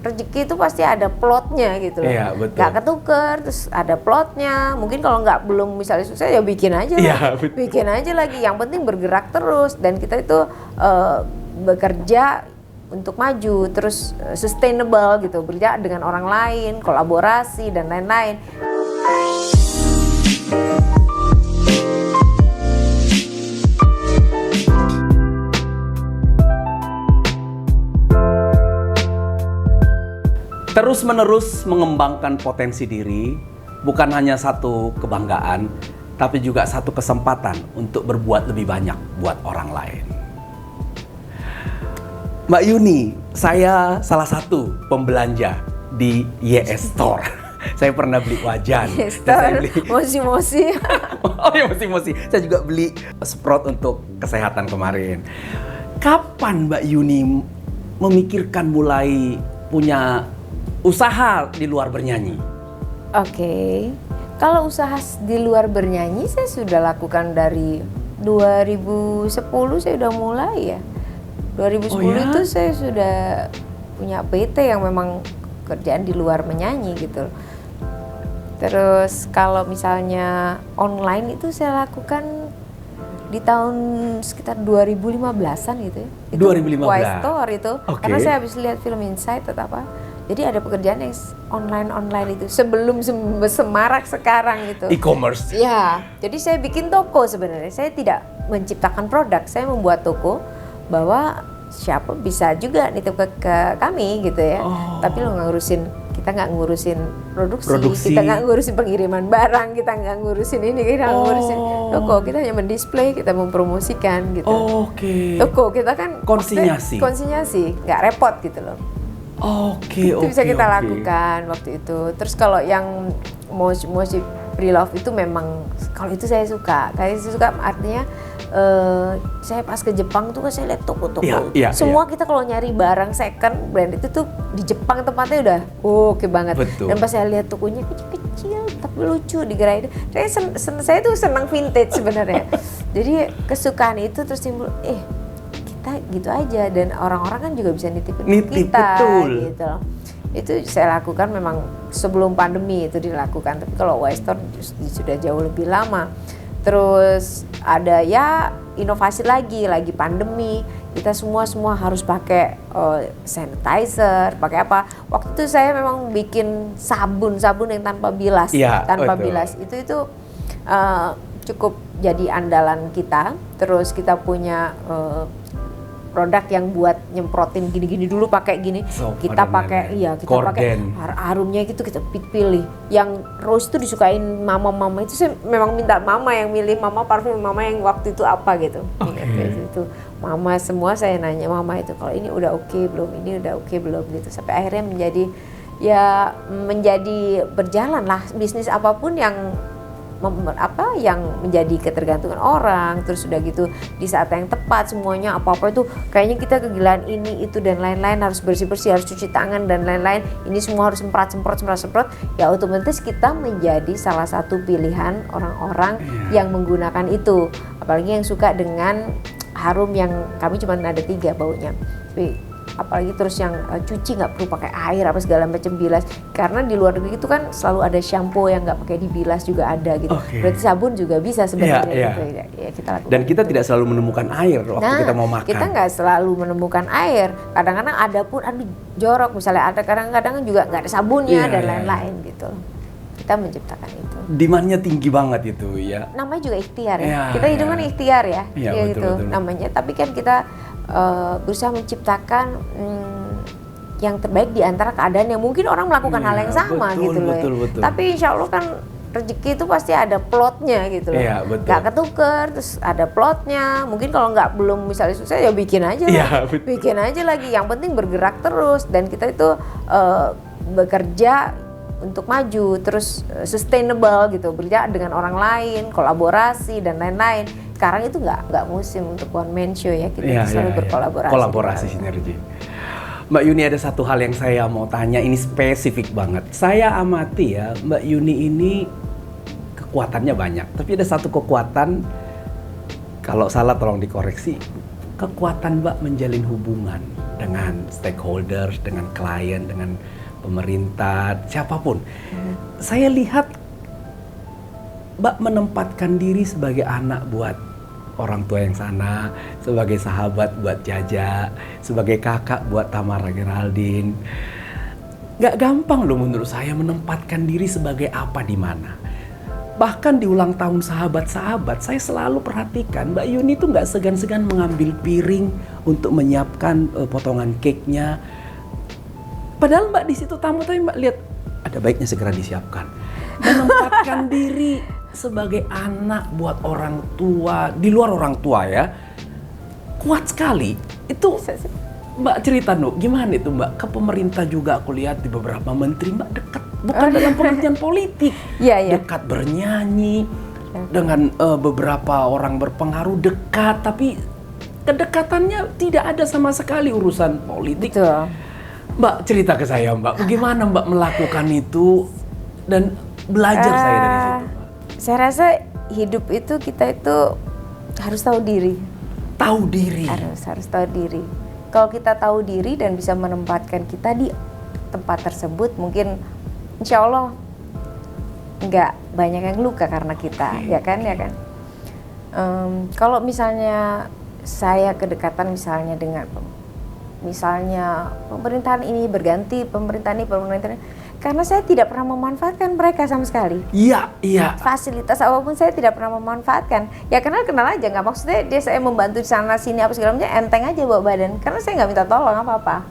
rezeki itu pasti ada plotnya gitu loh. Iya, betul. Nggak ketuker, terus ada plotnya. Mungkin kalau nggak belum misalnya sukses ya bikin aja Iya, lagi. betul. Bikin aja lagi. Yang penting bergerak terus dan kita itu bekerja untuk maju, terus sustainable gitu, bekerja dengan orang lain, kolaborasi dan lain-lain. Terus-menerus mengembangkan potensi diri bukan hanya satu kebanggaan, tapi juga satu kesempatan untuk berbuat lebih banyak buat orang lain. Mbak Yuni, saya salah satu pembelanja di YS Store. Saya pernah beli wajan. YS dan Store, mosi-mosi. Oh ya, mosi-mosi. Saya juga beli Sprout untuk kesehatan kemarin. Kapan Mbak Yuni memikirkan mulai punya usaha di luar bernyanyi? Oke. Kalau usaha di luar bernyanyi saya sudah lakukan dari 2010 saya udah mulai ya. 2010 Oh ya? itu saya sudah punya PT yang memang kerjaan di luar menyanyi gitu. Terus kalau misalnya online itu saya lakukan di tahun sekitar 2015-an gitu ya. Itu 2015? YS Store itu. Oke. Karena saya habis lihat film Insight atau apa. Jadi ada pekerjaan yang online itu sebelum semarak sekarang gitu. E-commerce. Ya, jadi saya bikin toko sebenarnya. Saya tidak menciptakan produk, saya membuat toko bahwa siapa bisa juga nitip ke kami gitu ya. Oh. Tapi lo kita nggak ngurusin produksi, Produksi. kita nggak ngurusin pengiriman barang, kita nggak ngurusin ini, kita nggak ngurusin toko. Kita hanya mendisplay, kita mempromosikan gitu. Oke. Toko kita kan Konsinyasi. konsinyasi, nggak repot gitu loh. Oke, Itu bisa kita lakukan waktu itu. Terus kalau yang mosi pre-love itu memang, kalau itu saya suka. Saya suka artinya saya pas ke Jepang tuh kan saya lihat toko-toko. Iya, Semua kita kalau nyari barang second brand itu tuh di Jepang tempatnya udah oke banget. Betul. Dan pas saya lihat tokonya kecil-kecil tapi lucu di gerai itu. Saya tuh senang vintage sebenarnya. Jadi kesukaan itu terus timbul kita gitu aja dan orang-orang kan juga bisa nitipin Nitip, kita betul. gitu. Itu saya lakukan memang sebelum pandemi itu dilakukan, tapi kalau YS Store sudah jauh lebih lama. Terus ada ya inovasi lagi pandemi, kita semua harus pakai sanitizer, pakai apa? Waktu itu saya memang bikin sabun yang tanpa bilas, Iya, tanpa betul. bilas. Itu cukup jadi andalan kita. Terus kita punya produk yang buat nyemprotin gini-gini dulu pakai gini. Soap Kita dan pakai lain-lain. kita Corden. pakai harumnya gitu kita pilih. Yang rose itu disukain mama itu saya memang minta mama yang milih, mama parfum mama yang waktu itu apa gitu. Oke. Itu mama semua saya nanya mama itu kalau ini udah oke belum, ini udah oke belum gitu. Sampai akhirnya menjadi berjalan lah bisnis apapun yang menjadi ketergantungan orang. Terus udah gitu di saat yang tepat semuanya apa-apa itu kayaknya kita kegilaan ini itu dan lain-lain, harus bersih-bersih, harus cuci tangan dan lain-lain, ini semua harus semprot ya otomatis kita menjadi salah satu pilihan orang-orang yang menggunakan itu, apalagi yang suka dengan harum yang kami cuma ada 3 baunya. Apalagi terus yang cuci nggak perlu pakai air apa segala macam, bilas, karena di luar negeri itu kan selalu ada shampoo yang nggak pakai dibilas juga ada gitu. Oke. Berarti sabun juga bisa sebenarnya Iya, gitu ya, kita lakukan. Dan kita tidak selalu menemukan air waktu kita mau makan. Kita nggak selalu menemukan air, kadang-kadang ada pun jorok misalnya, ada kadang-kadang juga nggak ada sabunnya dan lain-lain gitu. Kita menciptakan itu. Demandnya tinggi banget itu ya. Namanya juga ikhtiar ya. Iya, Kita hidup kan ikhtiar ya, Iya, ya betul, gitu betul. namanya. Tapi kan kita berusaha menciptakan yang terbaik di antara keadaan yang mungkin orang melakukan hal yang sama betul, gitu loh. betul. Tapi insya Allah kan rezeki itu pasti ada plotnya gitu loh. Iya, betul. Nggak ketuker, terus ada plotnya. Mungkin kalau belum misalnya sukses ya bikin aja Iya, lagi. betul. Bikin aja lagi. Yang penting bergerak terus dan kita itu bekerja untuk maju, terus sustainable gitu, bekerja dengan orang lain, kolaborasi dan lain-lain. Sekarang itu nggak musim untuk one man show ya, kita selalu berkolaborasi. Kolaborasi, sinergi. Mbak Yuni, ada satu hal yang saya mau tanya, ini spesifik banget. Saya amati ya, Mbak Yuni ini kekuatannya banyak, tapi ada satu kekuatan, kalau salah tolong dikoreksi, kekuatan Mbak menjalin hubungan. dengan stakeholders, dengan klien, dengan pemerintah, siapapun. Saya lihat Mbak menempatkan diri sebagai anak buat orang tua yang sana, sebagai sahabat buat Jaja, sebagai kakak buat Tamara Geraldine. Gak gampang loh menurut saya menempatkan diri sebagai apa di mana. Bahkan di ulang tahun sahabat-sahabat, saya selalu perhatikan Mbak Yuni tuh gak segan-segan mengambil piring untuk menyiapkan potongan cake-nya. Padahal Mbak di situ tamu, tapi Mbak lihat ada baiknya segera disiapkan. Menempatkan diri sebagai anak buat orang tua, di luar orang tua ya, kuat sekali. Itu Mbak cerita gimana itu Mbak? Ke pemerintah juga aku lihat di beberapa menteri Mbak dekat, bukan dalam pengertian politik, dekat bernyanyi dengan beberapa orang berpengaruh dekat, tapi kedekatannya tidak ada sama sekali urusan politik. Betul. Mbak cerita ke saya Mbak, bagaimana Mbak melakukan itu dan belajar saya dari situ Mbak. Saya rasa hidup itu kita itu harus tahu diri. Tahu diri. Harus tahu diri. Kalau kita tahu diri dan bisa menempatkan kita di tempat tersebut, mungkin insya Allah nggak banyak yang luka karena kita, ya kan. Kalau misalnya saya kedekatan misalnya dengan misalnya pemerintahan ini berganti, pemerintahan ini, karena saya tidak pernah memanfaatkan mereka sama sekali. Iya. Fasilitas apapun saya tidak pernah memanfaatkan. Ya kenal aja, nggak maksudnya dia saya membantu di sana sini apa segala macam, enteng aja bawa badan. Karena saya nggak minta tolong apa-apa.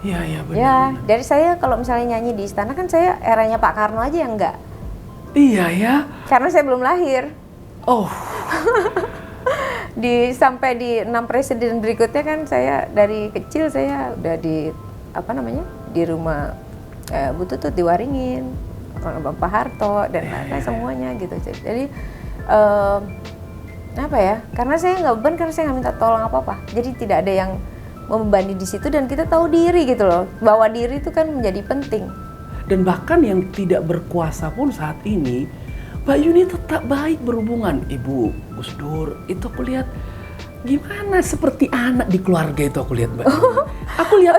Iya benar. Ya, dari saya kalau misalnya nyanyi di istana kan saya eranya Pak Karno aja yang enggak. Iya ya. Karena saya belum lahir. Oh. Sampai di 6 presiden berikutnya kan saya dari kecil saya udah di di rumah Bu Tutut diwaringin sama Pak Harto dan lain-lain semuanya gitu. Jadi karena saya nggak beban, karena saya nggak minta tolong apa-apa. Jadi tidak ada yang membebani di situ dan kita tahu diri gitu loh. Bawa diri itu kan menjadi penting. Dan bahkan yang tidak berkuasa pun saat ini, Mbak Yuni tetap baik berhubungan. Ibu Gus Dur, itu aku lihat gimana seperti anak di keluarga itu aku lihat Mbak Yuni. Aku lihat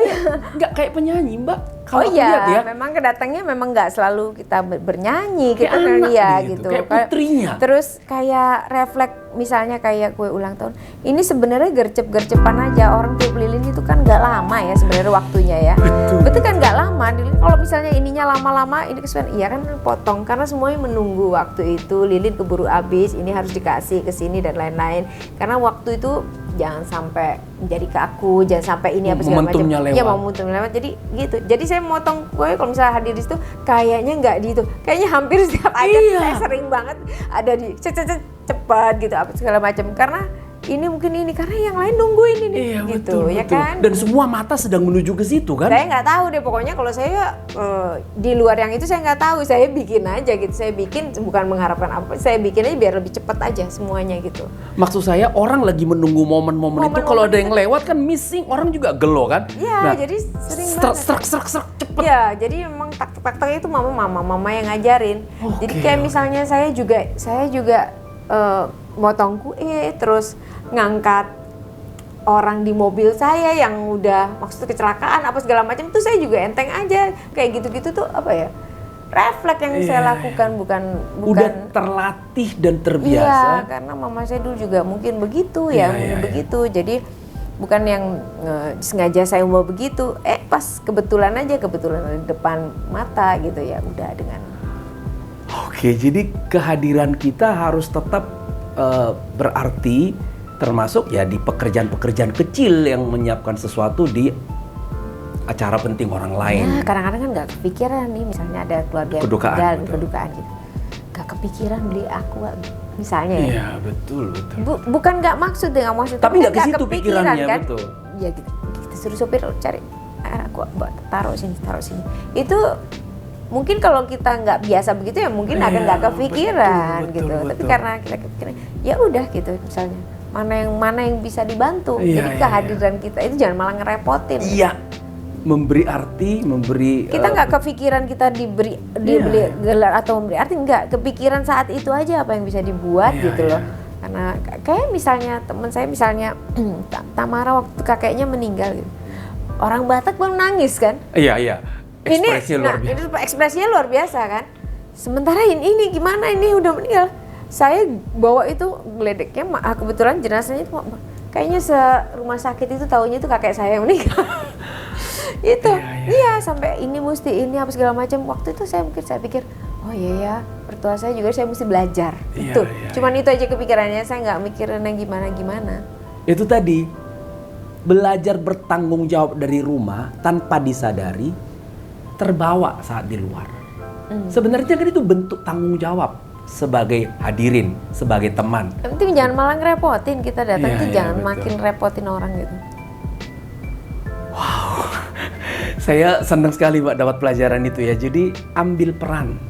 nggak kayak penyanyi Mbak. Kalau lihat ya, memang kedatangnya memang nggak selalu kita bernyanyi, kita kan gitu. Kayak putrinya. Terus kayak refleks, misalnya kayak kue ulang tahun. Ini sebenarnya gercep-gercepan aja. Orang tiup lilin itu kan nggak lama ya sebenarnya waktunya ya. Betul kan nggak lama. Kalau misalnya ininya lama-lama, ini kesukaan, iya kan potong karena semuanya menunggu waktu itu. Lilin keburu habis, ini harus dikasih ke sini dan lain-lain. Karena waktu itu jangan sampai menjadi kaku, jangan sampai ini apa segala macam. Ya momentumnya lewat. Jadi gitu. Jadi saya motong kue kalau misalnya hadir di situ kayaknya nggak di itu. Kayaknya hampir setiap acara saya sering banget ada di cepat gitu apa segala macam. Karena ini mungkin ini karena yang lain nungguin ini gitu, ya kan? Dan semua mata sedang menuju ke situ kan? Saya nggak tahu deh, pokoknya kalau saya di luar yang itu saya nggak tahu, saya bikin aja gitu, saya bikin bukan mengharapkan apa, saya bikin aja biar lebih cepat aja semuanya gitu. Maksud saya orang lagi menunggu momen-momen itu, kalau ada yang lewat kan missing, orang juga gelo kan? Iya, jadi sering banget. Serak cepet. Iya, jadi memang tak itu mama yang ngajarin. Jadi kayak misalnya saya juga motong kue, terus ngangkat orang di mobil saya yang udah maksudnya kecelakaan apa segala macam, itu saya juga enteng aja kayak gitu-gitu tuh refleks yang saya lakukan bukan udah terlatih dan terbiasa. Iya, karena mama saya dulu juga mungkin begitu begitu. Jadi bukan yang sengaja saya mau begitu, pas kebetulan di depan mata gitu ya udah dengan. Oke, jadi kehadiran kita harus tetap berarti, termasuk ya di pekerjaan-pekerjaan kecil yang menyiapkan sesuatu di acara penting orang lain. Ya, kadang-kadang kan nggak kepikiran nih, misalnya ada keluarga yang kedukaan gitu, nggak kepikiran beli aqua misalnya ya. Iya betul. Bukan nggak maksud, tapi nggak ke situ pikirannya kan? Betul. Ya gitu, kita suruh sopir cari aqua, taruh sini. Itu mungkin kalau kita nggak biasa begitu ya mungkin akan nggak kepikiran betul. Tapi karena kita kepikiran, ya udah gitu misalnya. Mana yang bisa dibantu. Jadi kehadiran kita itu jangan malah ngerepotin. Iya. Memberi arti, kita nggak kepikiran kita dibeli gelar atau memberi arti, nggak kepikiran saat itu aja apa yang bisa dibuat gitu loh. Karena kayak misalnya teman saya misalnya Tamara waktu kakeknya meninggal gitu. Orang Batak belum nangis kan? Iya. Ekspresinya luar biasa. Ini ekspresinya luar biasa kan? Sementara ini gimana, ini udah meninggal. Saya bawa itu geledeknya, kebetulan jenazahnya itu kayaknya rumah sakit itu taunya itu kakek saya yang meninggal. Itu, iya sampai ini mesti ini apa segala macam. Waktu itu saya pikir, oh iya ya, mertua saya juga saya mesti belajar. Itu, cuman itu aja kepikirannya, saya nggak mikirin yang gimana. Itu tadi, belajar bertanggung jawab dari rumah tanpa disadari, terbawa saat di luar. Sebenarnya kan itu bentuk tanggung jawab sebagai hadirin, sebagai teman. Yang penting jangan malah ngerepotin kita datang, itu jangan betul. makin repotin orang gitu. Wow, saya senang sekali Mbak dapat pelajaran itu ya. Jadi ambil peran.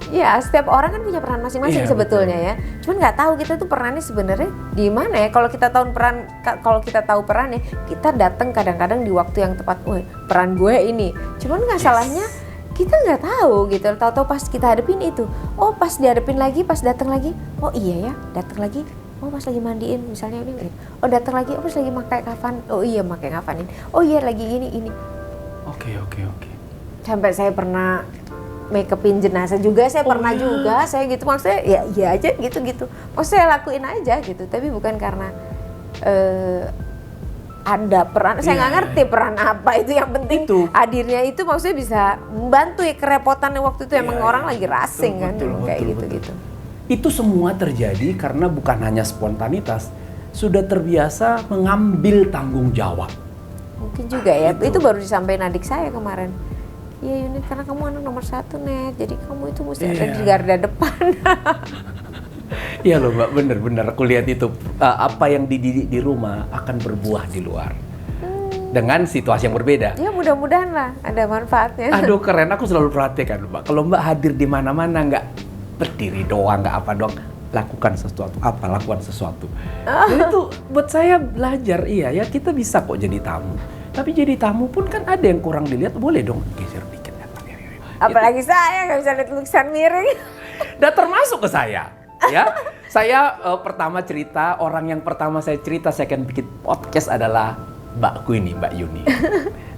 Ya, setiap orang kan punya peran masing-masing sebetulnya ya. Cuman nggak tahu kita tuh perannya sebenarnya di mana ya. Kalau kita tahu perannya, kita datang kadang-kadang di waktu yang tepat. Wah, peran gue ini. Cuman nggak salahnya kita nggak tahu gitu. Tahu-tahu pas kita hadapin itu, oh pas dihadapin lagi, pas datang lagi, oh iya ya, datang lagi. Oh pas lagi mandiin misalnya ini. Oh datang lagi, oh pas lagi pakai kafan. Oh iya pakai kafanin. Oh iya lagi ini. Oke. Sampai saya pernah make upin jenazah juga, saya pernah juga, saya gitu maksudnya ya iya aja gitu. Maksudnya saya lakuin aja gitu, tapi bukan karena ada peran, saya nggak ngerti peran apa itu, yang penting hadirnya itu maksudnya bisa membantu ya kerepotan waktu itu emang orang lagi racing kan dulu kayak gitu. Itu semua terjadi karena bukan hanya spontanitas, sudah terbiasa mengambil tanggung jawab. Mungkin juga ya, itu baru disampaikan adik saya kemarin. Iya Yuni, karena kamu anak nomor 1 Net, jadi kamu itu mesti ada di garda depan. Iya loh Mbak, bener aku lihat itu apa yang dididik di rumah akan berbuah di luar dengan situasi yang berbeda. Ya mudah-mudahan lah ada manfaatnya. Aduh keren, aku selalu perhatikan Mbak, kalau Mbak hadir di mana-mana nggak berdiri doang, nggak apa doang, lakukan sesuatu. Jadi itu buat saya belajar, iya ya kita bisa kok jadi tamu. Tapi jadi tamu pun kan ada yang kurang dilihat, boleh dong geser dikit. Apalagi saya nggak bisa lihat lukisan miring. Dan termasuk ke saya. Ya, saya pertama cerita, orang yang pertama saya cerita saya akan bikin podcast adalah Mbakku ini, Mbak Yuni.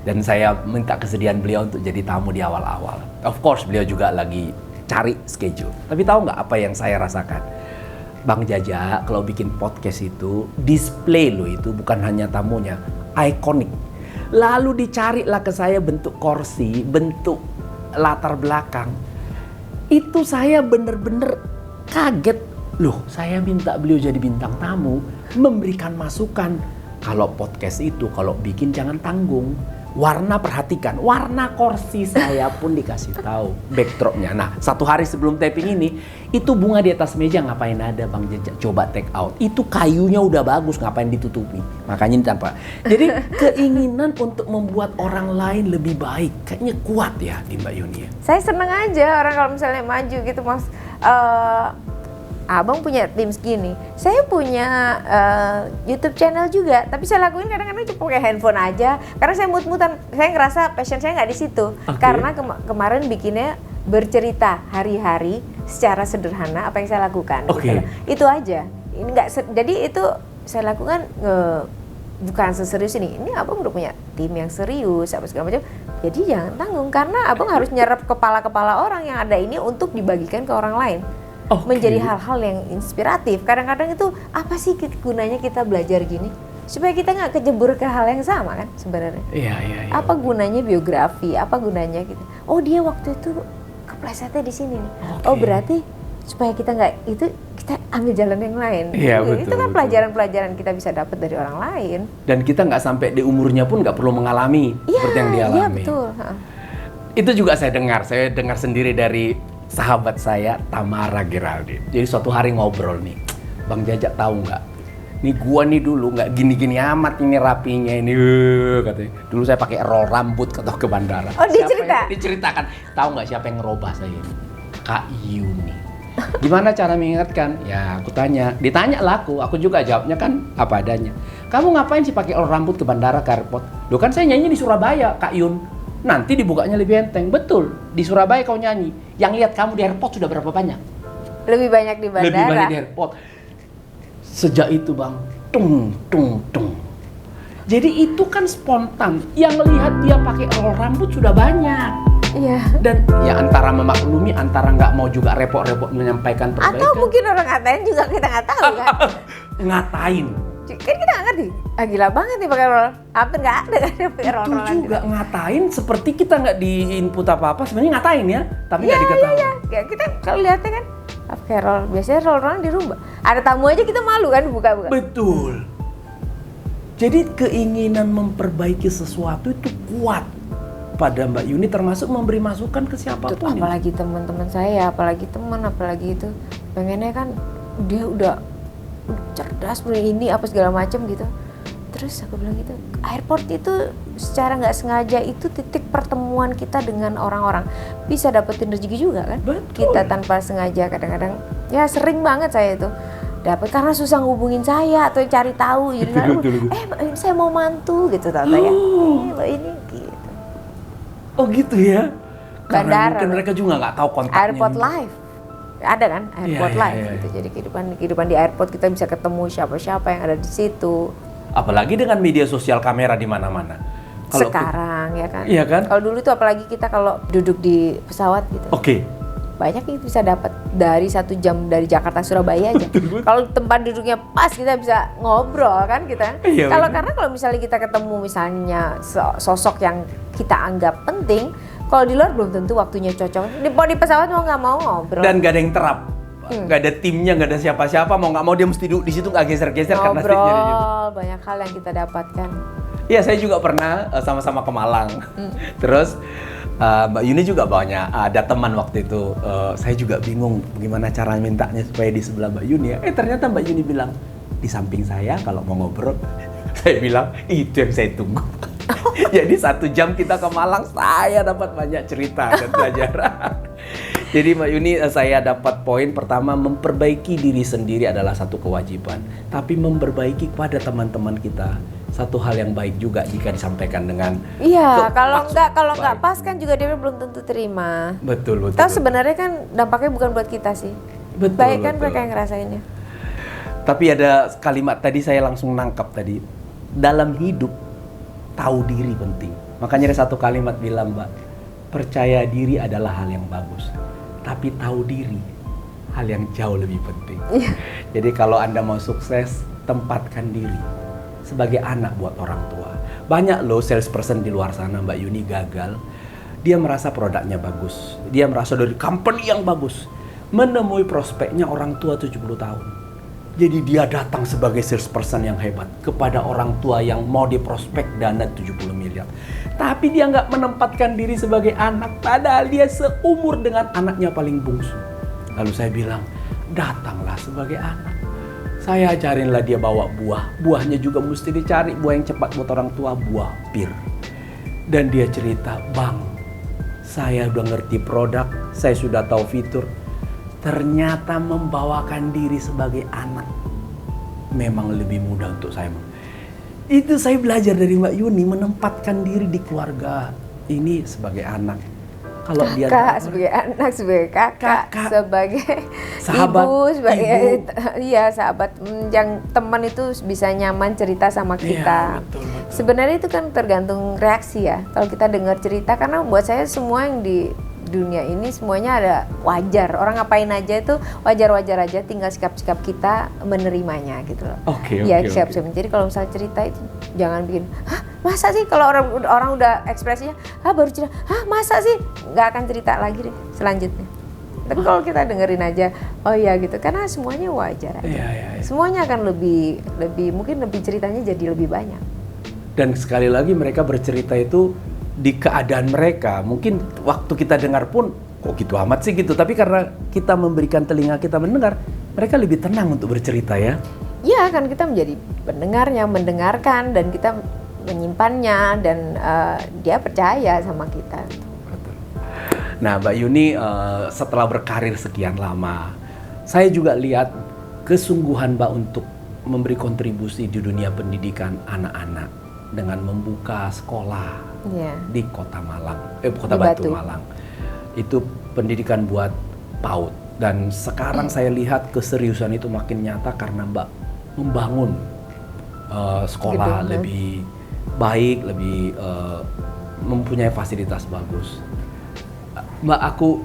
Dan saya minta kesediaan beliau untuk jadi tamu di awal-awal. Of course beliau juga lagi cari schedule. Tapi tahu nggak apa yang saya rasakan? Bang Jaja kalau bikin podcast itu display loh, itu bukan hanya tamunya, ikonik. Lalu dicarilah ke saya bentuk kursi, bentuk latar belakang. Itu saya bener-bener kaget. Loh, saya minta beliau jadi bintang tamu, memberikan masukan. Kalau podcast itu, kalau bikin jangan tanggung. Warna perhatikan, warna kursi saya pun dikasih tahu backdropnya. Nah, 1 hari sebelum taping ini, itu bunga di atas meja ngapain ada Bang Jaja? Coba take out. Itu kayunya udah bagus, ngapain ditutupi? Makanya ini tanpa. Jadi keinginan untuk membuat orang lain lebih baik kayaknya kuat ya di Mbak Yuni ya. Saya seneng aja orang kalau misalnya maju gitu Mas. Abang punya tim segini, saya punya YouTube channel juga, tapi saya lakuin kadang-kadang cuma pakai handphone aja, karena saya mut-mutan, saya ngerasa passion saya nggak di situ, karena kemarin bikinnya bercerita hari-hari secara sederhana apa yang saya lakukan, gitu. Itu aja, ini jadi itu saya lakukan bukan seserius ini abang udah punya tim yang serius apa segala macam, jadi jangan tanggung karena abang harus nyerap kepala-kepala orang yang ada ini untuk dibagikan ke orang lain. Menjadi hal-hal yang inspiratif. Kadang-kadang itu apa sih gunanya kita belajar gini? Supaya kita nggak kejebur ke hal yang sama kan sebenarnya. Iya. Apa gunanya biografi? Apa gunanya gitu? Oh dia waktu itu keplesetnya di sini nih. Oh berarti supaya kita nggak itu kita ambil jalan yang lain. Iya, betul, itu kan pelajaran-pelajaran kita bisa dapat dari orang lain. Dan kita nggak sampai di umurnya pun nggak perlu mengalami seperti yang dia alami. Iya betul. Itu juga saya dengar sendiri dari sahabat saya Tamara Geraldine. Jadi suatu hari ngobrol nih, Bang Jaja tahu nggak? Nih gua nih dulu nggak gini-gini amat ini rapinya ini, katanya. Dulu saya pakai roll rambut ke bandara. Oh diceritakan. Tahu nggak siapa yang ngerubah saya? Kak Yuni. Gimana cara mengingatkan? Ya aku ditanya lah aku juga jawabnya kan apa adanya. Kamu ngapain sih pakai roll rambut ke bandara ke airport? Loh kan saya nyanyi di Surabaya, Kak Yun. Nanti dibukanya lebih enteng. Betul, di Surabaya kau nyanyi. Yang lihat kamu di airport sudah berapa banyak? Lebih banyak di bandara. Lebih banyak di airport. Sejak itu Bang, tung. Jadi itu kan spontan. Yang lihat dia pakai roll rambut sudah banyak. Iya. Dan ya antara memaklumi, antara nggak mau juga repot-repot menyampaikan perbaikan. Atau mungkin orang ngatain juga kita nggak tahu kan. Ngatain. Kan kita nggak ngerti. Gila banget nih pakai roll. Hampir nggak ada kan yang pakai roll. Itu juga ngatain seperti kita nggak di input apa-apa. Sebenarnya ngatain ya, tapi nggak diketahui. Iya. Kita kalau lihatnya kan pakai roll. Biasanya roll di rumah. Ada tamu aja kita malu kan buka-buka. Betul. Jadi keinginan memperbaiki sesuatu itu kuat pada Mbak Yuni, termasuk memberi masukan ke siapapun. Apalagi teman-teman saya, apalagi itu pengennya kan dia udah cerdas ini apa segala macam gitu. Terus aku bilang gitu, airport itu secara nggak sengaja itu titik pertemuan kita dengan orang-orang, bisa dapetin rezeki juga kan. Betul. Kita tanpa sengaja kadang-kadang ya sering banget saya itu dapat karena susah ngubungin saya atau cari tahu jadi Mbak, saya mau mantu gitu tante ya. Mbak ini gitu. Oh gitu ya. Karena Bandara, mungkin mereka juga nggak tahu kontaknya. Airport live. Ada kan airport live iya. gitu. Jadi kehidupan di airport kita bisa ketemu siapa-siapa yang ada di situ. Apalagi dengan media sosial, kamera di mana-mana. Sekarang ya kan. Iya kan? Kalau dulu tuh apalagi kita kalau duduk di pesawat gitu. Oke. Banyak yang bisa dapat dari 1 jam dari Jakarta Surabaya aja. Kalau tempat duduknya pas kita bisa ngobrol kan kita. Iya, Karena kalau misalnya kita ketemu misalnya sosok yang kita anggap penting, kalau di luar belum tentu waktunya cocok. Di pesawat mau nggak mau ngobrol. Dan gak ada yang terap. Gak ada timnya, gak ada siapa-siapa, mau nggak mau dia mesti duduk di situ nggak geser-geser karena seatnya di situ. Ngobrol, banyak hal yang kita dapatkan. Iya, saya juga pernah sama-sama ke Malang. Terus Mbak Yuni juga banyak ada teman waktu itu. Saya juga bingung bagaimana cara mintanya supaya di sebelah Mbak Yuni ya. Ternyata Mbak Yuni bilang di samping saya kalau mau ngobrol. Saya bilang itu yang saya tunggu. Jadi 1 jam kita ke Malang, saya dapat banyak cerita dan pelajaran. Jadi Mbak Yuni, saya dapat poin pertama, memperbaiki diri sendiri adalah satu kewajiban. Tapi memperbaiki kepada teman-teman kita satu hal yang baik juga jika disampaikan dengan kalau nggak pas kan juga dia belum tentu terima. Betul. Tahu sebenarnya kan dampaknya bukan buat kita sih. Betul, baik kan betul. mereka yang ngerasainnya. Tapi ada kalimat tadi saya langsung nangkap tadi. Dalam hidup tahu diri penting. Makanya ada satu kalimat bilang, Mbak, percaya diri adalah hal yang bagus. Tapi tahu diri hal yang jauh lebih penting. Jadi kalau Anda mau sukses, tempatkan diri sebagai anak buat orang tua. Banyak loh salesperson di luar sana, Mbak Yuni, gagal. Dia merasa produknya bagus. Dia merasa dari company yang bagus. Menemui prospeknya orang tua 70 tahun. Jadi dia datang sebagai salesperson yang hebat kepada orang tua yang mau diprospek dana 70 miliar. Tapi dia nggak menempatkan diri sebagai anak, padahal dia seumur dengan anaknya paling bungsu. Lalu saya bilang, datanglah sebagai anak. Saya ajarinlah dia bawa buah. Buahnya juga mesti dicari, buah yang cepat buat orang tua, buah pir. Dan dia cerita, Bang, saya udah ngerti produk, saya sudah tahu fitur. Ternyata membawakan diri sebagai anak memang lebih mudah untuk saya. Itu saya belajar dari Mbak Yuni, menempatkan diri di keluarga ini sebagai anak. Kalau dia sebagai anak, sebagai kakak, sebagai sahabat, ibu, sebagai iya sahabat yang teman itu bisa nyaman cerita sama kita. Iya, betul. Sebenarnya itu kan tergantung reaksi ya. Kalau kita dengar cerita, karena buat saya semua yang di dunia ini semuanya ada wajar. Orang ngapain aja itu wajar-wajar aja, tinggal sikap-sikap kita menerimanya gitu loh. Oke. Siap-siap. Jadi kalau misalnya cerita itu jangan bikin, hah masa sih, kalau orang udah ekspresinya, baru cerita, hah masa sih, nggak akan cerita lagi deh selanjutnya. Tapi kalau kita dengerin aja, oh iya gitu, karena semuanya wajar aja. Iya. Semuanya akan lebih mungkin lebih ceritanya jadi lebih banyak. Dan sekali lagi mereka bercerita itu di keadaan mereka, mungkin waktu kita dengar pun kok gitu amat sih gitu, tapi karena kita memberikan telinga kita mendengar, mereka lebih tenang untuk bercerita ya. Iya kan, kita menjadi pendengar yang mendengarkan dan kita menyimpannya dan dia percaya sama kita. Betul. Nah Mbak Yuni, setelah berkarir sekian lama, saya juga lihat kesungguhan Mbak untuk memberi kontribusi di dunia pendidikan anak-anak dengan membuka sekolah di Kota Malang, Kota Batu Malang. Itu pendidikan buat PAUD. Dan sekarang saya lihat keseriusan itu makin nyata karena Mbak membangun sekolah Gedung, lebih baik, lebih mempunyai fasilitas bagus. Mbak, aku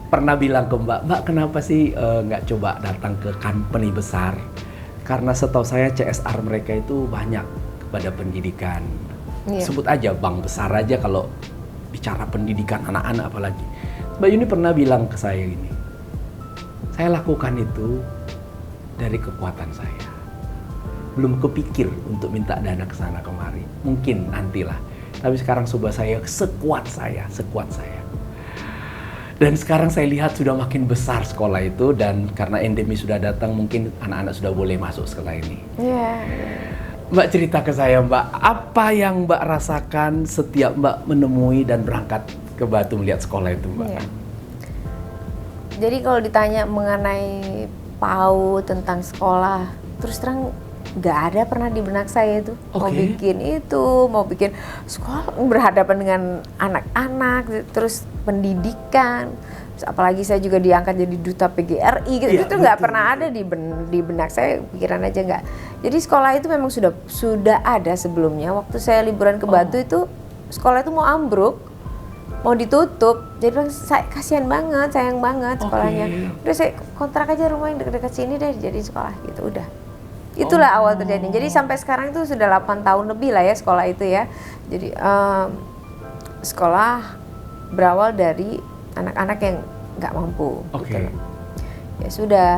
pernah bilang ke Mbak kenapa sih nggak coba datang ke company besar? Karena setahu saya CSR mereka itu banyak kepada pendidikan. Iya. Sebut aja bank besar aja kalau bicara pendidikan anak-anak apalagi. Mbak Yuni pernah bilang ke saya gini, saya lakukan itu dari kekuatan saya. Belum kepikir untuk minta dana ke sana kemari. Mungkin nantilah. Tapi sekarang coba saya sekuat saya. Dan sekarang saya lihat sudah makin besar sekolah itu, dan karena endemi sudah datang, mungkin anak-anak sudah boleh masuk sekolah ini. Iya. Mbak cerita ke saya, Mbak, apa yang Mbak rasakan setiap Mbak menemui dan berangkat ke Batu melihat sekolah itu, Mbak? Iya. Jadi kalau ditanya mengenai PAUD tentang sekolah, terus terang nggak ada pernah di benak saya itu. Mau bikin itu, mau bikin sekolah berhadapan dengan anak-anak, terus pendidikan. Terus apalagi saya juga diangkat jadi duta PGRI gitu. Iya, itu nggak pernah ada di benak saya, pikiran aja nggak. Jadi sekolah itu memang sudah ada sebelumnya. Waktu saya liburan ke Batu itu sekolah itu mau ambruk, mau ditutup. Jadi bilang, kasihan banget, sayang banget sekolahnya. Udah saya kontrak aja rumah yang dekat-dekat sini deh, jadi sekolah gitu, udah. Itulah awal terjadi. Jadi sampai sekarang itu sudah 8 tahun lebih lah ya sekolah itu ya. Jadi sekolah berawal dari anak-anak yang nggak mampu. Gitu. Ya sudah,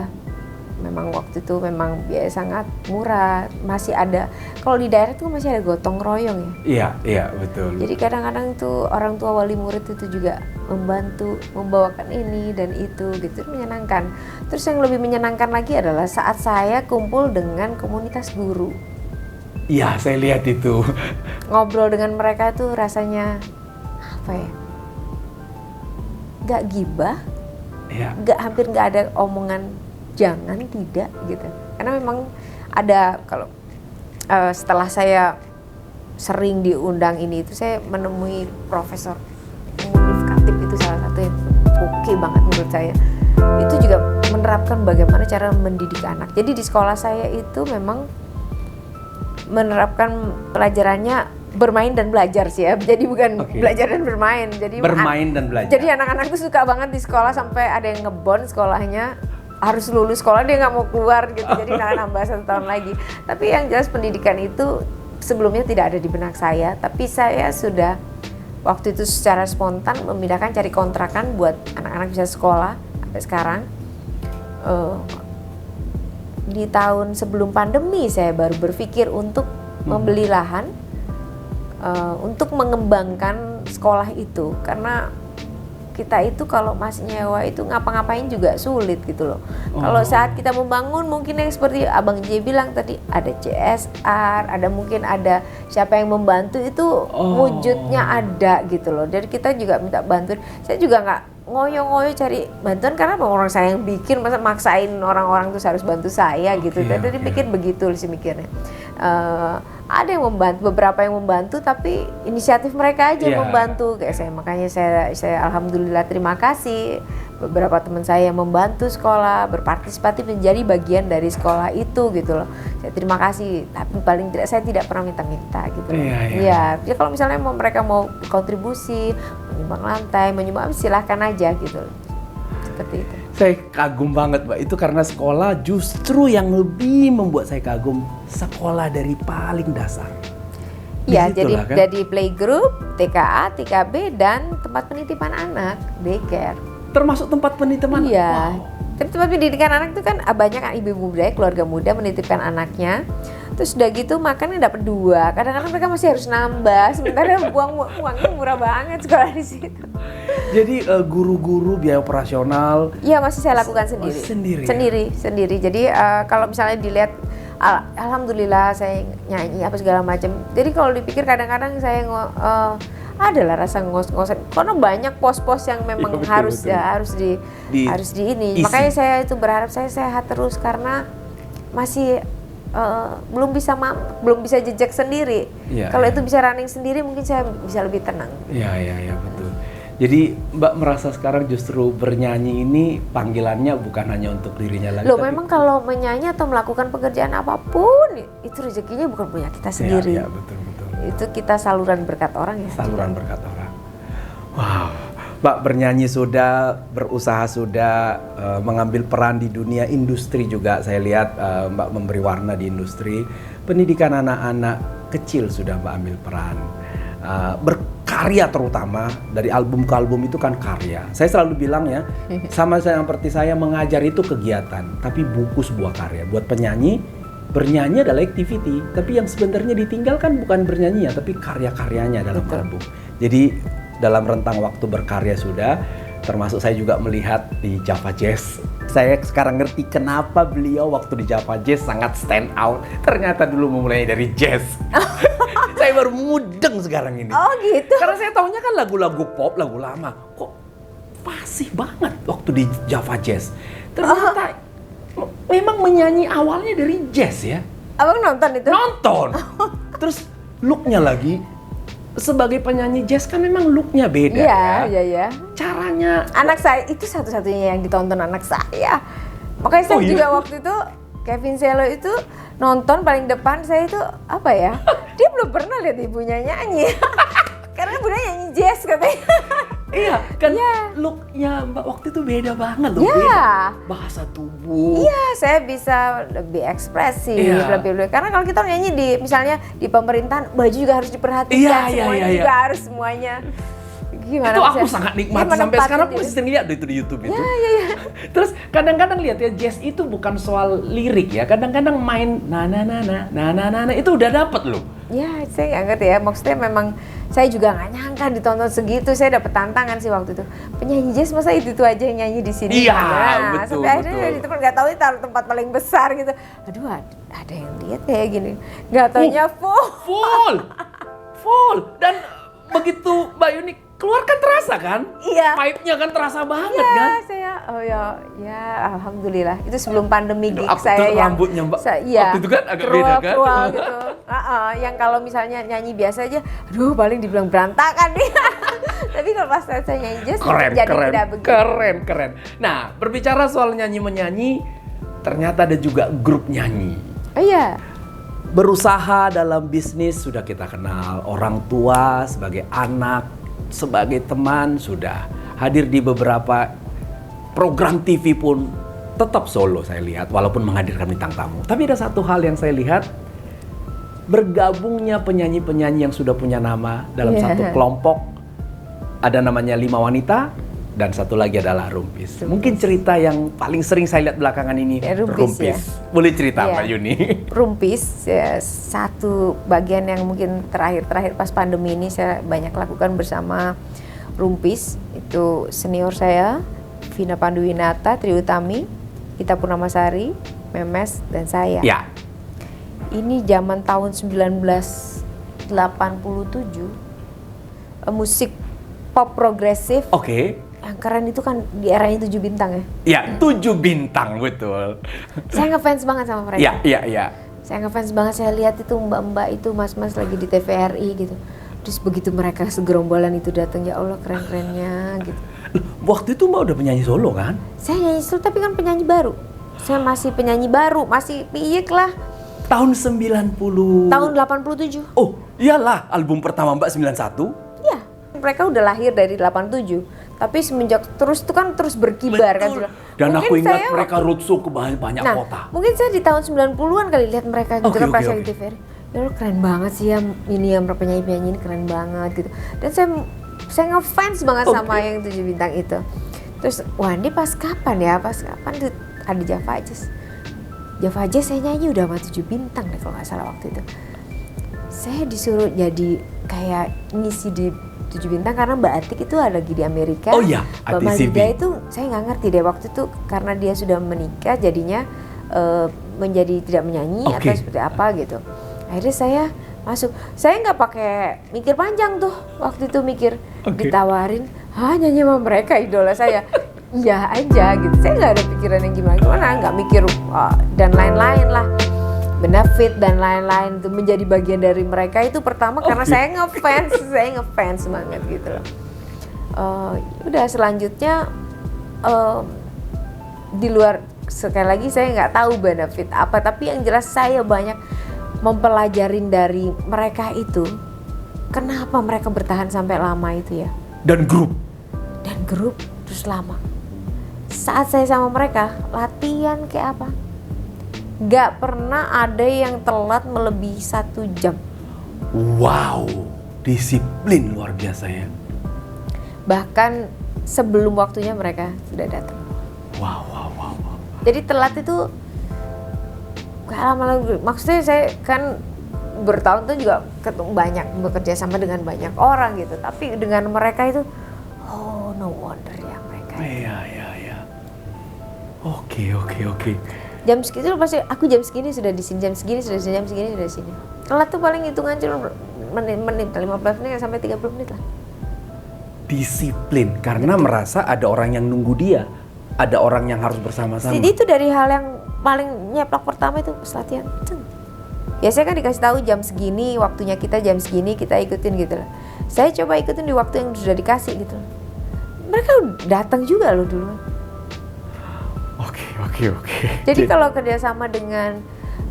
memang waktu itu memang biaya sangat murah, masih ada. Kalau di daerah itu masih ada gotong royong ya. Iya betul. Jadi kadang-kadang tuh orang tua wali murid itu juga membantu membawakan ini dan itu gitu, menyenangkan. Terus yang lebih menyenangkan lagi adalah saat saya kumpul dengan komunitas guru. Iya, saya lihat itu. Ngobrol dengan mereka tuh rasanya apa ya? Gak gibah, hampir nggak ada omongan jangan, tidak gitu. Karena memang ada, kalau setelah saya sering diundang ini itu, saya menemui Profesor Rifat Khatib, itu salah satu yang oke banget menurut saya. Itu juga menerapkan bagaimana cara mendidik anak. Jadi di sekolah saya itu memang menerapkan pelajarannya bermain dan belajar sih ya. Jadi bukan belajar dan bermain. Jadi bermain dan belajar. Jadi anak-anak tuh suka banget di sekolah, sampai ada yang ngebon sekolahnya, harus lulus sekolah dia nggak mau keluar gitu. Jadi nambah 1 tahun lagi. Tapi yang jelas pendidikan itu sebelumnya tidak ada di benak saya. Tapi saya sudah waktu itu secara spontan memindahkan, cari kontrakan buat anak-anak bisa sekolah sampai sekarang. Di tahun sebelum pandemi saya baru berpikir untuk membeli lahan untuk mengembangkan sekolah itu, karena kita itu kalau masih nyewa itu ngapa-ngapain juga sulit gitu loh. Kalau saat kita membangun, mungkin yang seperti Abang J bilang tadi, ada CSR, ada mungkin ada siapa yang membantu, itu wujudnya ada gitu loh. Jadi kita juga minta bantuan. Saya juga nggak ngoyo-ngoyo cari bantuan, karena orang saya yang bikin, masa maksain orang-orang tuh harus bantu saya gitu. Jadi pikir begitu sih mikirnya. Ada yang membantu, beberapa yang membantu, tapi inisiatif mereka aja membantu kayak saya. Makanya saya alhamdulillah terima kasih beberapa teman saya yang membantu sekolah, berpartisipatif menjadi bagian dari sekolah itu gitu loh. Saya terima kasih, tapi paling tidak saya tidak pernah minta-minta gitu loh. Iya. Jadi kalau misalnya mereka mau kontribusi, menyumbang lantai, menyumbang, silahkan aja gitu loh. Seperti itu. Saya kagum banget, Mbak. Itu karena sekolah justru yang lebih membuat saya kagum, sekolah dari paling dasar. Iya, jadi kan? Dari playgroup, TKA, TKB, dan tempat penitipan anak, daycare. Termasuk tempat penitipan? Iya. Tapi tempat pendidikan anak itu kan banyak ibu-ibu muda, keluarga muda menitipkan anaknya. Terus udah gitu makannya dapat 2. Kadang-kadang mereka masih harus nambah, sementara uangnya murah banget sekolah di situ. Jadi guru-guru biaya operasional? Iya, masih saya lakukan sendiri. Sendiri. Jadi kalau misalnya dilihat, alhamdulillah saya nyanyi apa segala macam. Jadi kalau dipikir kadang-kadang saya adalah rasa ngos-ngosan, karena banyak pos-pos yang memang harus di ini. Makanya saya itu berharap saya sehat terus, karena masih belum bisa jejak sendiri. Kalau itu bisa running sendiri, mungkin saya bisa lebih tenang. Iya betul. Jadi Mbak merasa sekarang justru bernyanyi ini panggilannya bukan hanya untuk dirinya lagi. Loh, memang kalau menyanyi atau melakukan pekerjaan apapun itu rezekinya bukan punya kita sendiri. Iya, betul. Itu kita saluran berkat orang ya. Saluran berkat orang. Wow, Mbak bernyanyi sudah, berusaha sudah, mengambil peran di dunia industri juga. Saya lihat Mbak memberi warna di industri. Pendidikan anak-anak kecil sudah Mbak ambil peran. Berkarya terutama, dari album ke album itu kan karya. Saya selalu bilang ya, sama seperti saya mengajar itu kegiatan, tapi buku sebuah karya. Buat penyanyi, bernyanyi adalah activity, tapi yang sebenarnya ditinggalkan bukan bernyanyinya, tapi karya-karyanya dalam album. Jadi dalam rentang waktu berkarya sudah, termasuk saya juga melihat di Java Jazz. Saya sekarang ngerti kenapa beliau waktu di Java Jazz sangat stand out. Ternyata dulu memulai dari jazz. Saya baru mudeng sekarang ini. Oh gitu. Karena saya tahunya kan lagu-lagu pop, lagu lama. Kok fasih banget waktu di Java Jazz. Ternyata memang menyanyi awalnya dari jazz ya. Abang nonton itu? Nonton. Terus looknya lagi, sebagai penyanyi jazz kan memang looknya beda ya. Iya. Caranya. Anak saya itu satu-satunya yang ditonton anak saya. Makanya saya juga waktu itu Kevin Selo itu nonton paling depan, saya itu apa ya? Dia belum pernah lihat ibunya nyanyi. Karena ibunya nyanyi jazz katanya. Iya, kan looknya Mbak waktu itu beda banget loh. Iya. Beda. Bahasa tubuh. Iya, saya bisa lebih ekspresif, lebih. Karena kalau kita nyanyi di misalnya di pemerintahan, baju juga harus diperhatikan, semuanya juga harus semuanya. Gimana itu aku sangat nikmati sampai sekarang aku masih sering lihat itu di YouTube itu. Iya. Terus kadang-kadang lihat ya, jazz itu bukan soal lirik ya. Kadang-kadang main na itu udah dapet loh. Ya, saya nggak ngerti ya. Maksudnya memang saya juga nggak nyangka ditonton segitu. Saya dapet tantangan sih waktu itu. Penyanyi jazz masa itu aja yang nyanyi di sini. Iya, betul. Sampai akhirnya di tempat nggak tahu taruh tempat paling besar gitu. Aduh, ada yang lihat kayak gini. Nggak taunya full. Dan begitu Mbak Yuni keluar kan terasa kan? Iya. Vibe-nya kan terasa banget iya, kan? Saya, alhamdulillah. Itu sebelum pandemi gig Aku saya yang rambutnya Mbak, iya, waktu itu kan agak beda kan? Krual gitu. Yang kalau misalnya nyanyi biasa aja, aduh paling dibilang berantakan nih. Tapi kalau pas saya nyanyi jazz, jadi tidak begitu. Keren. Nah, berbicara soal nyanyi-menyanyi, ternyata ada juga grup nyanyi. Oh iya. Berusaha dalam bisnis sudah kita kenal, orang tua sebagai anak, sebagai teman sudah hadir di beberapa program TV pun tetap solo saya lihat walaupun menghadirkan bintang tamu. Tapi ada satu hal yang saya lihat, bergabungnya penyanyi-penyanyi yang sudah punya nama dalam satu kelompok. Ada namanya 5 wanita dan satu lagi adalah Rumpis. Mungkin cerita yang paling sering saya lihat belakangan ini Rumpis. Ya. Boleh cerita Mbak Yuni? Rumpis ya, satu bagian yang mungkin terakhir pas pandemi ini saya banyak lakukan bersama Rumpis. Itu senior saya, Vina Panduwinata, Tri Utami, Ita Purnamasari, Memes, dan saya. Ya. Ini zaman tahun 1987, musik pop progresif. Oke. Yang keren itu kan di eranya 7 bintang ya? Ya, 7 bintang, betul. Saya ngefans banget sama mereka. Iya. Saya ngefans banget, saya lihat itu mbak-mbak itu, mas-mas lagi di TVRI gitu. Terus begitu mereka segerombolan itu datang, ya Allah keren-kerennya gitu. Waktu itu Mbak udah penyanyi solo kan? Saya nyanyi solo tapi kan penyanyi baru. Saya masih penyanyi baru, masih piyik lah. Tahun 90... Tahun 87. Oh, iyalah, album pertama Mbak 91. Iya, mereka udah lahir dari 87. Tapi semenjak terus itu kan terus berkibar. Betul. Kan. Dan mungkin aku ingat saya, mereka roadshow ke banyak kota. Mungkin saya di tahun 90-an kali lihat mereka gitu kan pas di TVRI. Ya lo keren banget sih ya, ini yang penyanyi-penyanyi ini keren banget gitu. Dan saya ngefans banget sama yang 7 bintang itu. Terus, wah ini pas kapan tuh ada Java Jazz saya nyanyi udah sama 7 bintang deh kalau nggak salah waktu itu. Saya disuruh jadi kayak ngisi di 7 bintang karena Mbak Atik itu lagi di Amerika. Oh iya, Mbak Malida itu saya nggak ngerti deh waktu itu karena dia sudah menikah jadinya menjadi tidak menyanyi atau seperti apa gitu. Akhirnya saya masuk. Saya nggak pakai mikir panjang tuh waktu itu ditawarin, nyanyi sama mereka idola saya. Iya aja gitu. Saya nggak ada pikiran yang gimana, nggak mikir dan lain-lain lah. Benefit dan lain-lain itu menjadi bagian dari mereka itu pertama karena saya ngefans banget gitu loh. Udah selanjutnya di luar, sekali lagi saya nggak tahu benefit apa, tapi yang jelas saya banyak mempelajarin dari mereka itu, kenapa mereka bertahan sampai lama itu ya. Dan grup Terus lama. Saat saya sama mereka latihan kayak apa, nggak pernah ada yang telat melebihi 1 jam. Wow, disiplin luar biasa ya. Bahkan sebelum waktunya mereka sudah datang. Wow. Jadi telat itu gak lama-lama. Maksudnya saya kan bertahun-tahun juga ketemu banyak, bekerja sama dengan banyak orang gitu. Tapi dengan mereka itu, oh no wonder ya mereka. Iya. Oke. Jam segitu pasti aku jam segini sudah di sini, jam segini sudah di sini, jam segini sudah di sini. Telat tuh paling hitungan cuma menit 15 menit sampai 30 menit lah. Disiplin karena merasa ada orang yang nunggu dia, ada orang yang harus bersama-sama. Jadi itu dari hal yang paling nyeplak pertama itu pas latihan. Ya saya kan dikasih tahu jam segini, waktunya kita jam segini, kita ikutin gitu loh. Saya coba ikutin di waktu yang sudah dikasih gitu loh. Mereka datang juga loh dulu. Oke. Jadi kalau kerjasama dengan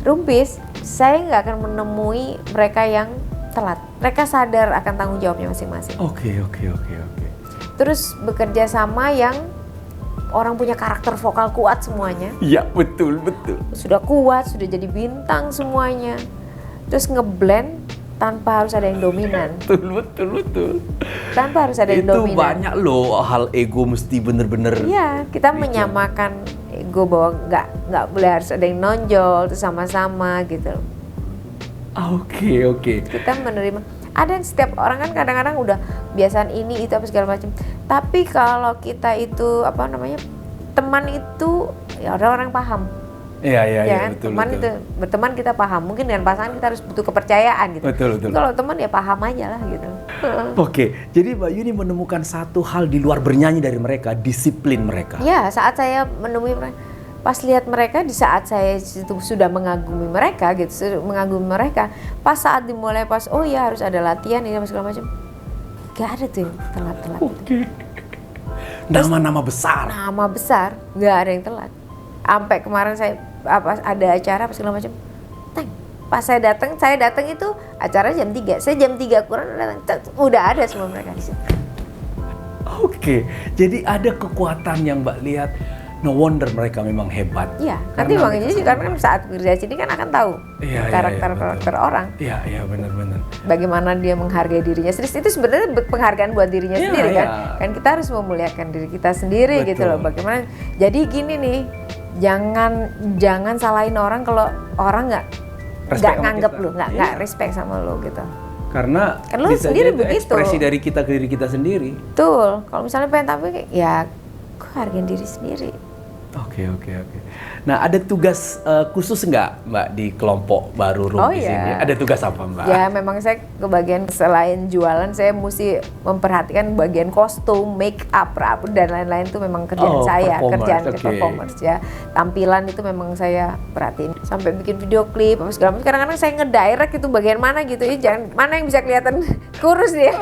Rumpis, saya nggak akan menemui mereka yang telat. Mereka sadar akan tanggung jawabnya masing-masing. Oke. Terus bekerja sama yang orang punya karakter vokal kuat semuanya. Iya, betul. Sudah kuat, sudah jadi bintang semuanya. Terus ngeblend tanpa harus ada yang dominan. Betul. Tanpa harus ada yang Itu dominan. banyak loh hal ego mesti bener-bener. Iya, kita menyamakan ego bahwa nggak boleh harus ada yang nonjol, terus sama-sama gitu. Oke. Kita menerima. Ada setiap orang kan kadang-kadang udah biasaan ini itu apa segala macam. Tapi kalau kita itu teman itu ya orang paham. Iya, betul. Teman itu berteman kita paham. Mungkin dengan pasangan kita harus butuh kepercayaan gitu. Betul. Kalau teman ya paham aja lah gitu. Oke, jadi Mbak Yuni menemukan satu hal di luar bernyanyi dari mereka, disiplin mereka. Ya, saat saya menemui mereka, pas lihat mereka di saat saya itu sudah mengagumi mereka gitu, pas saat dimulai oh ya harus ada latihan ini segala macam. Gak ada tuh yang telat-telat. Oke. Nama-nama besar. Nama besar, nggak ada yang telat. Sampai kemarin saya ada acara apa segala macam. Pas saya datang itu acara jam 3. Saya jam 3 kurang udah ada semua mereka di situ. Oke, jadi ada kekuatan yang Mbak lihat. No wonder mereka memang hebat. Iya, nanti makanya sih karena kan saat kerja sini kan akan tahu karakter orang. Iya, benar. Bagaimana dia menghargai dirinya sendiri. Itu sebenarnya penghargaan buat dirinya sendiri kan. Kan kita harus memuliakan diri kita sendiri. Betul. Gitu loh. Bagaimana? Jadi gini nih, jangan salahin orang kalau orang nggak nganggep lu, nggak respect sama lu gitu. Karena lu sendiri begitu. Ekspresi dari kita ke diri kita sendiri. Betul. Kalau misalnya pengen tampil ya gue hargain diri sendiri. Oke. Nah, ada tugas khusus nggak Mbak di kelompok baru Rumpis ini? Ada tugas apa Mbak? Ya memang saya kebagian selain jualan saya mesti memperhatikan bagian kostum, make up, dan lain-lain itu memang kerjaan saya, kerjaan performance ya. Tampilan itu memang saya perhatiin. Sampai bikin video klip apa segala macam. Kadang-kadang saya ngedirect itu bagian mana gitu ya, jangan mana yang bisa kelihatan kurus ya.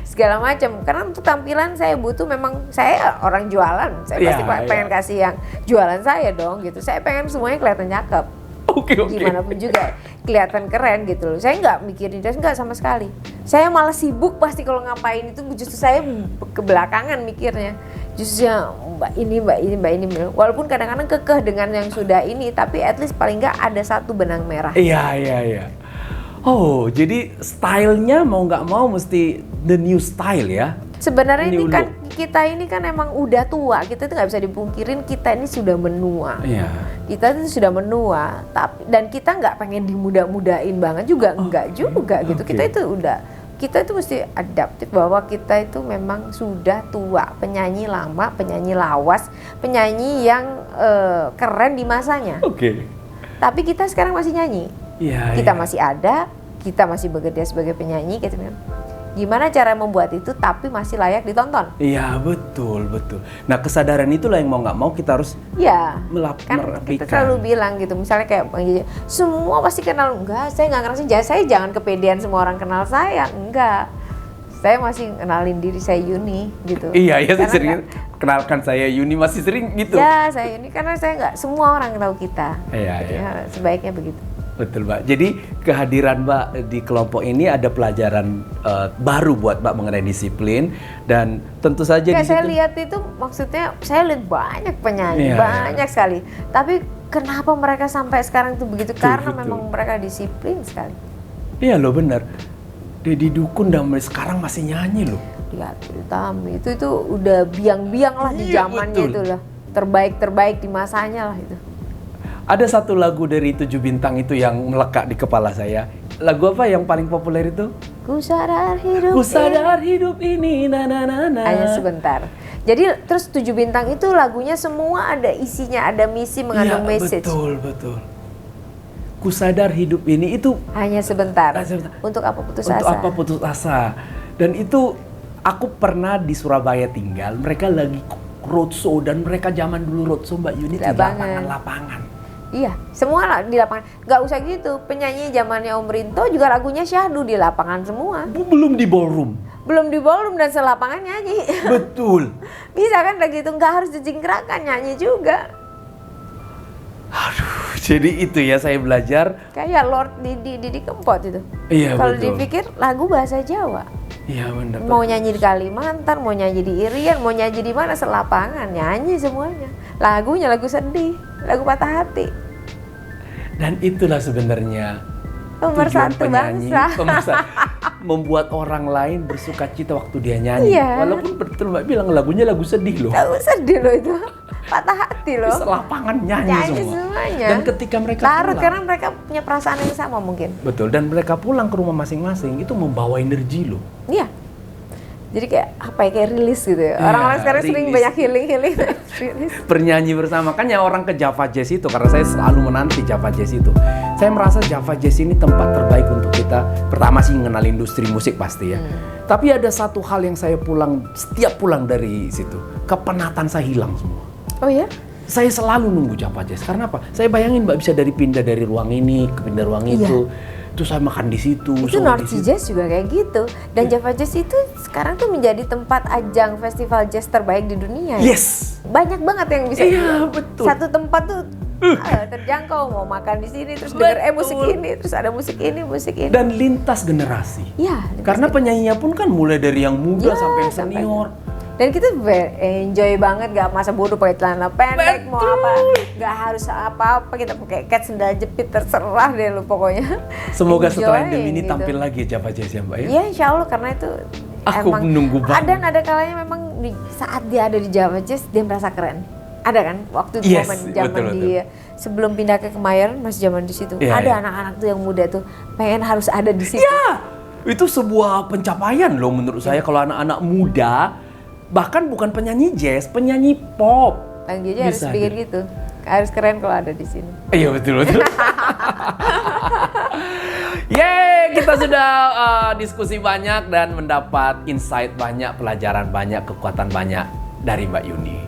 Segala macam. Karena untuk tampilan saya butuh, memang saya orang jualan. Saya pasti pengen kasih yang jualan saya dong gitu. Saya pengen semuanya kelihatan cakep. Oke. Gimana pun juga kelihatan keren gitu loh. Saya nggak mikirin itu, nggak sama sekali. Saya malah sibuk pasti kalau ngapain itu, justru saya kebelakangan mikirnya. Justru mbak ini. Walaupun kadang-kadang kekeh dengan yang sudah ini, tapi at least paling nggak ada satu benang merah. Iya. Oh, jadi stylenya mau nggak mau mesti the new style ya? Sebenarnya ini kan kita ini kan emang udah tua, kita itu nggak bisa dipungkirin kita ini sudah menua. Iya. Kita itu sudah menua, dan kita nggak pengen dimuda-mudain banget juga, enggak juga gitu. Kita itu mesti adaptif bahwa kita itu memang sudah tua, penyanyi lama, penyanyi lawas, penyanyi yang keren di masanya. Oke. Tapi kita sekarang masih nyanyi. Kita masih ada, kita masih bekerja sebagai penyanyi gitu kan. Gimana cara membuat itu tapi masih layak ditonton? Iya, betul. Nah, kesadaran itulah yang mau nggak mau kita harus merapikan. Kita selalu bilang gitu, misalnya kayak semua pasti kenal. Enggak, saya nggak ngerasain. Saya jangan kepedean semua orang kenal saya. Enggak. Saya masih kenalin diri saya Yuni gitu. Iya, ya Karena sering kenalkan saya Yuni, masih sering gitu. Ya, saya Yuni karena saya nggak semua orang tahu kita. Iya, Gitu iya. ya, sebaiknya begitu. Betul, Mbak. Jadi kehadiran Mbak di kelompok ini ada pelajaran baru buat Mbak mengenai disiplin, dan tentu saja Kayak di saya situ lihat itu, maksudnya saya lihat banyak penyanyi, Iya, banyak sekali. Tapi kenapa mereka sampai sekarang itu begitu? Karena betul. memang mereka disiplin sekali. Iya loh, benar. Deddy Dukun dan sekarang masih nyanyi loh. Lihat Utami itu udah biang-biang lah di Iya, zamannya betul. itu lah. Terbaik di masanya lah itu. Ada satu lagu dari 7 Bintang itu yang melekat di kepala saya. Lagu apa yang paling populer itu? Ku sadar hidup Ku sadar hidup ini na na na na. hanya sebentar. Jadi terus 7 Bintang itu lagunya semua ada isinya, ada misi, mengandung Iya, message. betul. Ku sadar hidup ini itu Hanya sebentar. Hanya sebentar. Untuk apa putus untuk asa? apa putus asa. Dan itu aku pernah di Surabaya tinggal, mereka lagi roadshow, dan mereka zaman dulu roadshow Mbak Yuni di Lapangan. lapangan. Iya, semua lah di lapangan. Gak usah gitu. Penyanyi zamannya Om Rinto juga lagunya syahdu di lapangan semua. Belum di ballroom. Belum di ballroom dan selapangan nyanyi. Betul. Bisa kan kayak gitu, nggak harus dijingkrakan, nyanyi juga. Aduh, jadi itu ya saya belajar. Kayak Lord Didi Kempot itu. Iya, Kalau betul. dipikir lagu bahasa Jawa. Iya benar. Mau nyanyi di Kalimantan, mau nyanyi di Irian, mau nyanyi di mana, selapangan nyanyi semuanya. Lagunya lagu sedih, lagu patah hati. Dan itulah sebenarnya Nomor tujuan satu penyanyi, bangsa. pemirsa, membuat orang lain bersuka cita waktu dia nyanyi. Iya. Walaupun betul Mbak bilang lagunya lagu sedih loh. Lagu sedih loh itu, patah hati loh. Di lapangan nyanyi semua. Semuanya. Dan ketika mereka larut pulang, karena mereka punya perasaan yang sama mungkin. betul, dan mereka pulang ke rumah masing-masing itu membawa energi loh. Iya. Jadi kayak apa ya, kayak rilis gitu ya. Iya, Orang-orang sekarang sering rilis. banyak healing. Rilis. Bernyanyi bersama, kan ya orang ke Java Jazz itu, karena saya selalu menanti Java Jazz itu. Saya merasa Java Jazz ini tempat terbaik untuk kita, pertama sih mengenal industri musik pasti ya. Tapi ada satu hal yang saya setiap pulang dari situ, kepenatan saya hilang semua. Oh ya? Saya selalu nunggu Java Jazz, karena apa? Saya bayangin Mbak bisa pindah dari ruang ini ke pindah ruang itu. Terus saya makan di situ. Itu sore North di Sea situ. Jazz juga kayak gitu. Dan Java Jazz itu sekarang tuh menjadi tempat ajang festival jazz terbaik di dunia. Ya? Yes. Banyak banget yang bisa. Iya, betul. Satu tempat tuh terjangkau, mau makan di sini terus denger musik ini, terus ada musik ini. Dan lintas generasi. Iya. Karena penyanyinya pun kan mulai dari yang muda Ya, sampai yang senior. Dan kita enjoy banget, gak masa bodoh pakai celana pendek, mau apa, gak harus apa-apa, kita pakai cat, sendal jepit, terserah deh lu pokoknya. Semoga setelah Enjoy, endemi ini gitu. tampil lagi Java Jazz ya Mbak ya. Iya, insya Allah, karena itu Aku emang menunggu banget. ada kalanya memang saat dia ada di Java Jazz dia merasa keren. Ada kan waktu itu Yes, momen zaman betul. dia sebelum pindah ke Kemayoran masih zaman di situ. Iya, Ada iya. anak-anak tuh yang muda tuh pengen harus ada di situ. Ya, itu sebuah pencapaian loh menurut saya kalau anak-anak muda, bahkan bukan penyanyi jazz, penyanyi pop. Bang Jojo harus Bisa pikir dia. gitu. Harus keren kalau ada di sini. Iya betul. Yeay, kita sudah diskusi banyak dan mendapat insight banyak, pelajaran banyak, kekuatan banyak dari Mbak Yuni.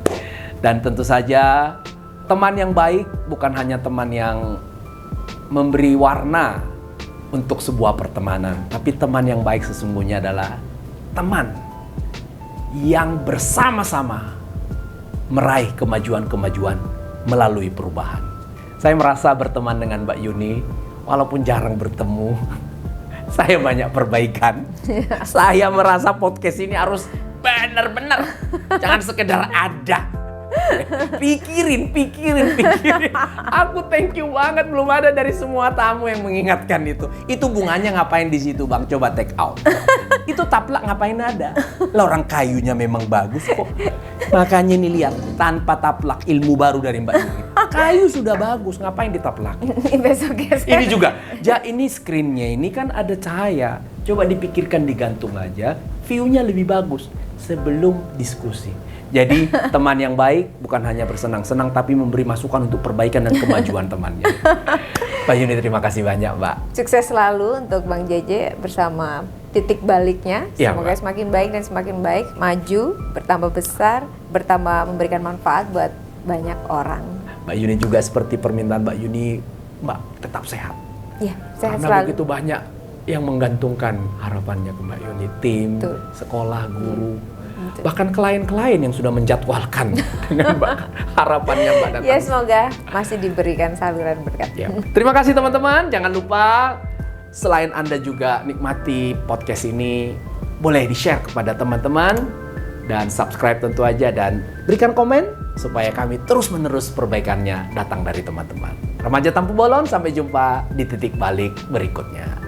Dan tentu saja teman yang baik bukan hanya teman yang memberi warna untuk sebuah pertemanan, tapi teman yang baik sesungguhnya adalah teman yang bersama-sama meraih kemajuan-kemajuan melalui perubahan. Saya merasa berteman dengan Mbak Yuni, walaupun jarang bertemu, saya banyak perbaikan. Saya merasa podcast ini harus benar-benar, jangan sekedar ada. Pikirin. Aku thank you banget, belum ada dari semua tamu yang mengingatkan itu. Itu bunganya ngapain di situ Bang? Coba take out. Itu taplak ngapain ada? Lah orang kayunya memang bagus kok. Makanya nih lihat, tanpa taplak ilmu baru dari Mbak Yuni. Kayu sudah bagus, ngapain ditaplak? Besok geser. Ini juga, ini screennya ini kan ada cahaya. Coba dipikirkan digantung aja, view-nya lebih bagus sebelum diskusi. Jadi teman yang baik bukan hanya bersenang-senang tapi memberi masukan untuk perbaikan dan kemajuan temannya. Mbak Yuni, terima kasih banyak Mbak. Sukses selalu untuk Bang JJ bersama titik baliknya. Ya, Semoga Mbak. semakin baik dan semakin baik, maju, bertambah besar, bertambah memberikan manfaat buat banyak orang. Mbak Yuni juga seperti permintaan Mbak Yuni, Mbak tetap sehat. Iya, sehat Karena selalu. begitu banyak yang menggantungkan harapannya ke Mbak Yuni, tim, Betul. sekolah, guru, Betul. bahkan klien-klien yang sudah menjadwalkan dengan harapannya Mbak datang. Ya semoga masih diberikan saluran berkat. Ya. Terima kasih teman-teman. Jangan lupa selain Anda juga nikmati podcast ini, boleh di-share kepada teman-teman dan subscribe tentu aja dan berikan komen supaya kami terus-menerus perbaikannya datang dari teman-teman. Remaja Tampu Bolon, sampai jumpa di titik balik berikutnya.